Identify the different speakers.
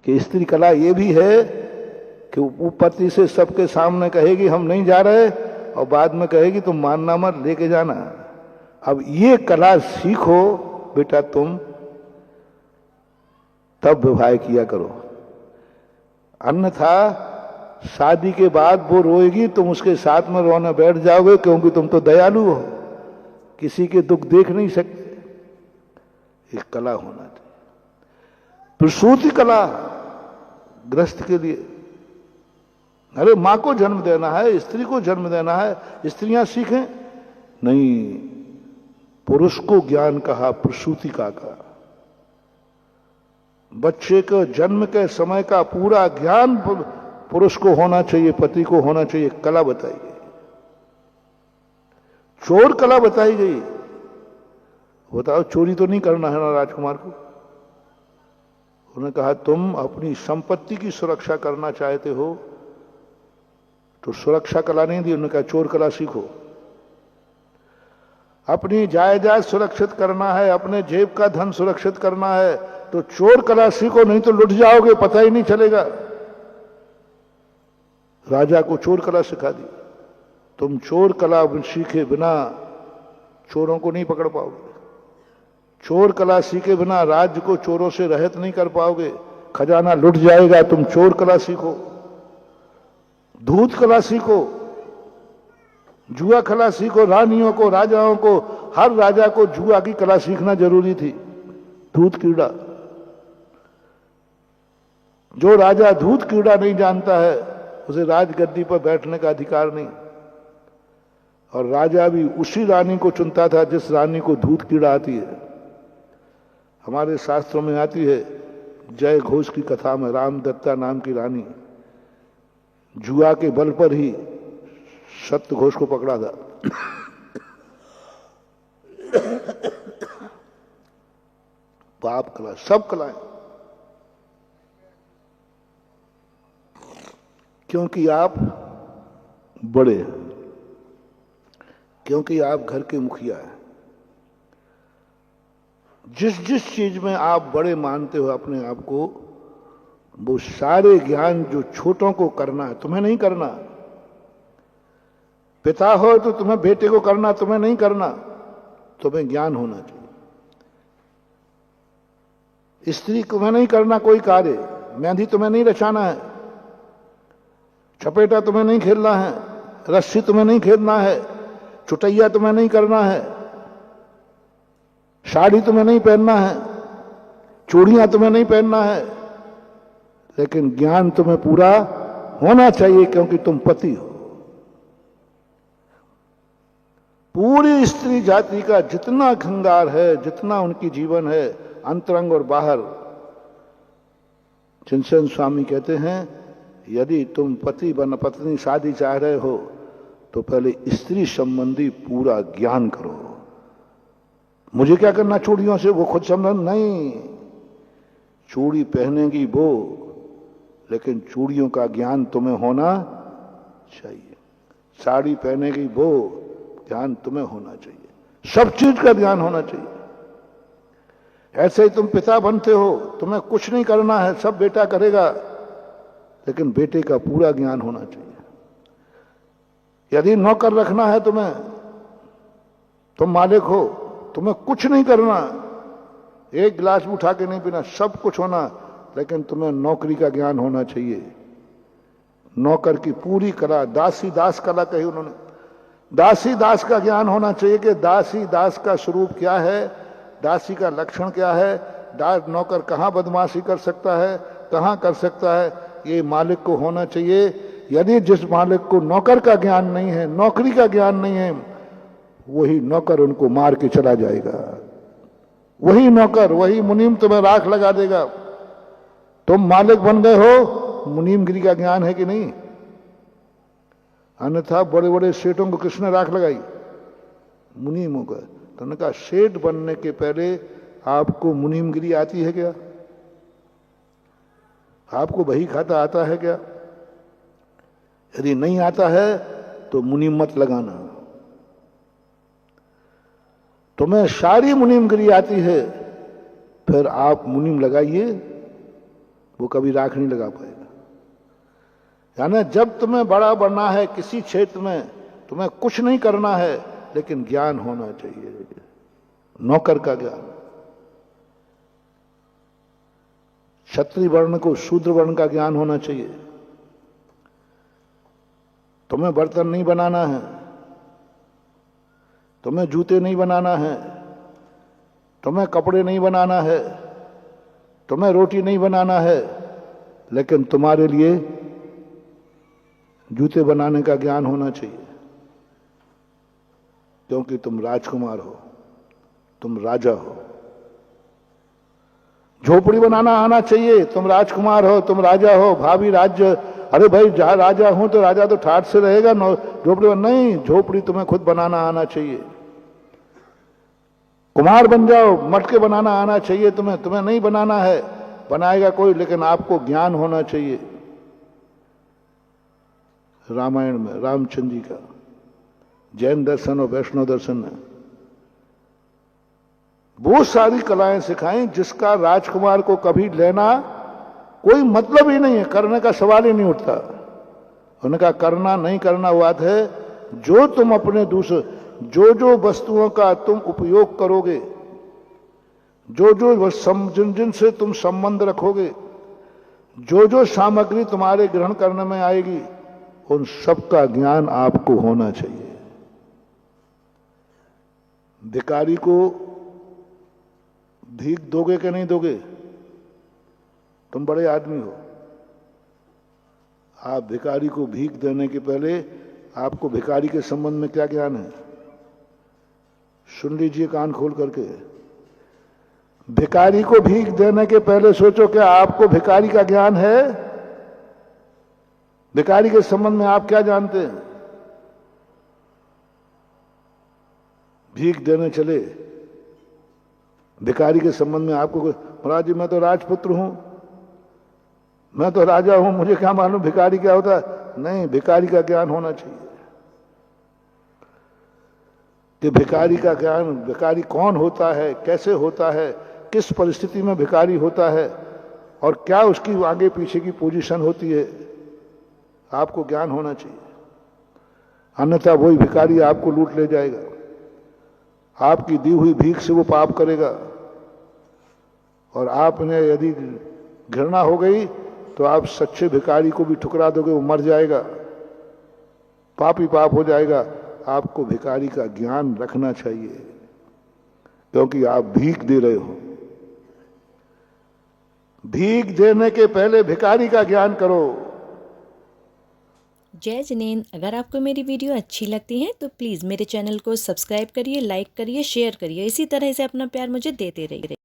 Speaker 1: कि स्त्री कला ये भी है कि वो पति से सबके सामने कहेगी हम नहीं जा रहे, और बाद में कहेगी तुम मानना मत, लेके जाना। अब ये कला सीखो बेटा तुम, तब विवाह किया करो। अन्यथा शादी के बाद वो रोएगी, तुम उसके साथ में रोने बैठ जाओगे, क्योंकि तुम तो दयालु हो, किसी के दुख देख नहीं सकते। एक कला होना चाहिए, प्रसूति कला गृहस्थ के लिए। अरे मां को जन्म देना है, स्त्री को जन्म देना है, स्त्रियां सीखें नहीं। पुरुष को ज्ञान कहा, प्रसूतिका का। बच्चे को जन्म के समय का पूरा ज्ञान पुरुष को होना चाहिए, पति को होना चाहिए। कला बताई गई, चोर कला बताई गई। बताओ चोरी तो नहीं करना है ना राजकुमार को। उन्होंने कहा तुम अपनी संपत्ति की सुरक्षा करना चाहते हो तो सुरक्षा कला नहीं दी, उन्होंने कहा चोर कला सीखो। अपनी जायदाद सुरक्षित करना है, अपने जेब का धन सुरक्षित करना है तो चोर कला सीखो, नहीं तो लुट जाओगे, पता ही नहीं चलेगा। राजा को चोर कला सिखा दी। तुम चोर कला सीखे बिना चोरों को नहीं पकड़ पाओगे। चोर कला सीखे बिना राज्य को चोरों से रहित नहीं कर पाओगे, खजाना लुट जाएगा। तुम चोर कला सीखो, धूत कला सीखो, जुआ कला सीखो। रानियों को, राजाओं को, हर राजा को जुआ की कला सीखना जरूरी थी। धूत कीड़ा, जो राजा धूत कीड़ा नहीं जानता है उसे राजगद्दी पर बैठने का अधिकार नहीं। और राजा भी उसी रानी को चुनता था जिस रानी को धूत कीड़ा आती है। हमारे शास्त्रों में आती है, जय घोष की कथा में, रामदत्ता नाम की रानी जुआ के बल पर ही सत्य घोष को पकड़ा था। पाप कला, सब कलाएं, क्योंकि आप बड़े हैं, क्योंकि आप घर के मुखिया हैं। जिस जिस चीज में आप बड़े मानते हो अपने आप को, वो सारे ज्ञान जो छोटों को करना है तुम्हें नहीं करना। पिता हो तो तुम्हें बेटे को करना, तुम्हें नहीं करना। तुम्हें ज्ञान होना चाहिए। स्त्री तुम्हें नहीं करना कोई कार्य, मेहंदी तुम्हें नहीं रचाना है, छपेटा तुम्हें नहीं खेलना है, रस्सी तुम्हें नहीं खेलना है, चुटैया तुम्हें नहीं करना है, साड़ी तुम्हें नहीं पहनना है, चूड़ियां तुम्हें नहीं पहनना है। लेकिन ज्ञान तुम्हें पूरा होना चाहिए, क्योंकि तुम पति हो। पूरी स्त्री जाति का जितना खंगार है, जितना उनकी जीवन है, अंतरंग और बाहर, चिंतन स्वामी कहते हैं यदि तुम पति बन पत्नी शादी चाह रहे हो तो पहले स्त्री संबंधी पूरा ज्ञान करो। मुझे क्या करना चूड़ियों से, वो खुद समझ नहीं। चूड़ी पहनेगी वो, लेकिन चूड़ियों का ज्ञान तुम्हें होना चाहिए। साड़ी पहनेगी वो, ज्ञान तुम्हें होना चाहिए। सब चीज का ज्ञान होना चाहिए। ऐसे ही तुम पिता बनते हो, तुम्हें कुछ नहीं करना है, सब बेटा करेगा, लेकिन बेटे का पूरा ज्ञान होना चाहिए। यदि नौकर रखना है तुम्हें, तुम मालिक हो, तुम्हें कुछ नहीं करना, एक गिलास भी उठा के नहीं पीना, सब कुछ होना, लेकिन तुम्हें नौकरी का ज्ञान होना चाहिए। नौकर की पूरी कला, दासी दास कला कही उन्होंने। दासी दास का ज्ञान होना चाहिए कि दासी दास का स्वरूप क्या है, दासी का लक्षण क्या है, नौकर कहाँ बदमाशी कर सकता है, कहाँ कर सकता है, ये मालिक को होना चाहिए। यदि जिस मालिक को नौकर का ज्ञान नहीं है, नौकरी का ज्ञान नहीं है, वही नौकर उनको मार के चला जाएगा। वही नौकर, वही मुनीम तुम्हें राख लगा देगा। तुम मालिक बन गए हो, मुनीमगिरी का ज्ञान है कि नहीं? अन्यथा बड़े बड़े सेठों को किसने राख लगाई? मुनीमों का। तो उन्होंने कहा सेठ बनने के पहले आपको मुनीमगिरी आती है क्या? आपको बही खाता आता है क्या? यदि नहीं आता है तो मुनीम मत लगाना। तुम्हें सारी मुनीमगिरी आती है, फिर आप मुनीम लगाइए, वो कभी राख नहीं लगा पाएगा। यानी जब तुम्हें बड़ा बनना है किसी क्षेत्र में, तुम्हें कुछ नहीं करना है, लेकिन ज्ञान होना चाहिए, नौकर का ज्ञान। क्षत्रिय वर्ण को शूद्र वर्ण का ज्ञान होना चाहिए। तुम्हें बर्तन नहीं बनाना है, तुम्हें जूते नहीं बनाना है, तुम्हें कपड़े नहीं बनाना है, तुम्हें रोटी नहीं बनाना है, लेकिन तुम्हारे लिए जूते बनाने का ज्ञान होना चाहिए, क्योंकि तुम राजकुमार हो, तुम राजा हो। झोपड़ी बनाना आना चाहिए, तुम राजकुमार हो, तुम राजा हो, भाभी राज्य। अरे भाई जहां राजा हूं तो राजा तो ठाठ से रहेगा, झोपड़ी नहीं, झोपड़ी तुम्हें खुद बनाना आना चाहिए। कुम्हार बन जाओ, मटके बनाना आना चाहिए तुम्हें, तुम्हें नहीं बनाना है, बनाएगा कोई, लेकिन आपको ज्ञान होना चाहिए। रामायण में रामचंद्र जी का जैन दर्शन और वैष्णव दर्शन में बहुत सारी कलाएं सिखाई, जिसका राजकुमार को कभी लेना कोई मतलब ही नहीं है, करने का सवाल ही नहीं उठता। उनका करना नहीं करना बात है, जो तुम अपने दूसरे जो वस्तुओं का तुम उपयोग करोगे, जिन जिन से तुम संबंध रखोगे, जो सामग्री तुम्हारे ग्रहण करने में आएगी, उन सब का ज्ञान आपको होना चाहिए। भिखारी को भीख दोगे कि नहीं दोगे? तुम बड़े आदमी हो, आप भिखारी को भीख देने के पहले आपको भिखारी के संबंध में क्या ज्ञान है? सुन लीजिए कान खोल करके। भिखारी को भीख देने के पहले सोचो क्या आपको भिखारी का ज्ञान है? भिखारी के संबंध में आप क्या जानते हैं? भीख देने चले, भिखारी के संबंध में आपको महाराज जी मैं तो राजपुत्र हूं, मैं तो राजा हूं, मुझे क्या मालूम भिखारी क्या होता है? नहीं, भिखारी का ज्ञान होना चाहिए कि भिखारी का ज्ञान, भिखारी कौन होता है, कैसे होता है, किस परिस्थिति में भिखारी होता है और क्या उसकी आगे पीछे की पोजीशन होती है, आपको ज्ञान होना चाहिए। अन्यथा वही भिखारी आपको लूट ले जाएगा, आपकी दी हुई भीख से वो पाप करेगा, और आपने यदि घृणा हो गई तो आप सच्चे भिखारी को भी ठुकरा दोगे, वो मर जाएगा, पाप ही पाप हो जाएगा। आपको भिखारी का ज्ञान रखना चाहिए, क्योंकि आप भीख दे रहे हो। भीख देने के पहले भिखारी का ज्ञान करो।
Speaker 2: जय जिनेंद्र। अगर आपको मेरी वीडियो अच्छी लगती है तो प्लीज़ मेरे चैनल को सब्सक्राइब करिए, लाइक करिए, शेयर करिए। इसी तरह से अपना प्यार मुझे देते रहिए।